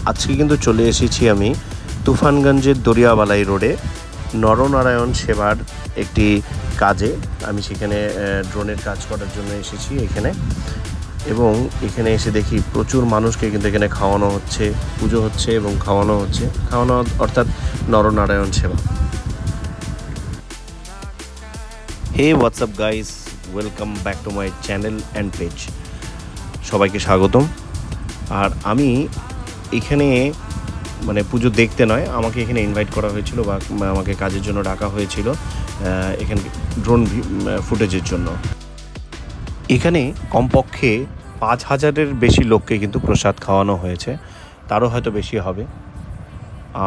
আজকে কিন্তু চলে এসেছি আমি তুফানগঞ্জের দরিয়াবালাই রোডে নরনারায়ণ সেবার একটি কাজে। আমি সেখানে ড্রোনের কাজ করার জন্য এসেছি এখানে, এবং এখানে এসে দেখি প্রচুর মানুষকে কিন্তু এখানে খাওয়ানো হচ্ছে, পুজো হচ্ছে এবং খাওয়ানো হচ্ছে। খাওয়ানো অর্থাৎ নরনারায়ণ সেবা। Hey WhatsApp guys, welcome back to my channel and page. সবাইকে স্বাগতম। আর আমি এখানে পুজো দেখতে নয়, আমাকে এখানে ইনভাইট করা হয়েছিল বা আমাকে কাজের জন্য ডাকা হয়েছিল এখানে ড্রোন ফুটেজের জন্য। এখানে কমপক্ষে 5,000-এর বেশি লোককে কিন্তু প্রসাদ খাওয়ানো হয়েছে, তারও হয়তো বেশি হবে।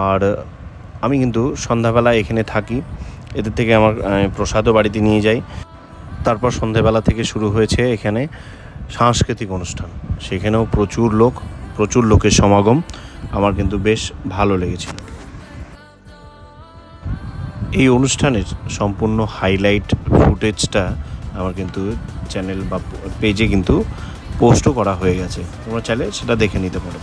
আর আমি কিন্তু সন্ধ্যাবেলা এখানে থাকি, এদের থেকে আমার প্রসাদও বাড়িতে নিয়ে যাই। তারপর সন্ধ্যাবেলা থেকে শুরু হয়েছে এখানে সাংস্কৃতিক অনুষ্ঠান, সেখানেও প্রচুর লোকের সমাগম। আমার কিন্তু বেশ ভালো লেগেছিল। এই অনুষ্ঠানের সম্পূর্ণ হাইলাইট ফুটেজটা আমার কিন্তু চ্যানেল বা পেজে কিন্তু পোস্টও করা হয়ে গেছে, তোমরা চাইলে সেটা দেখে নিতে পারো।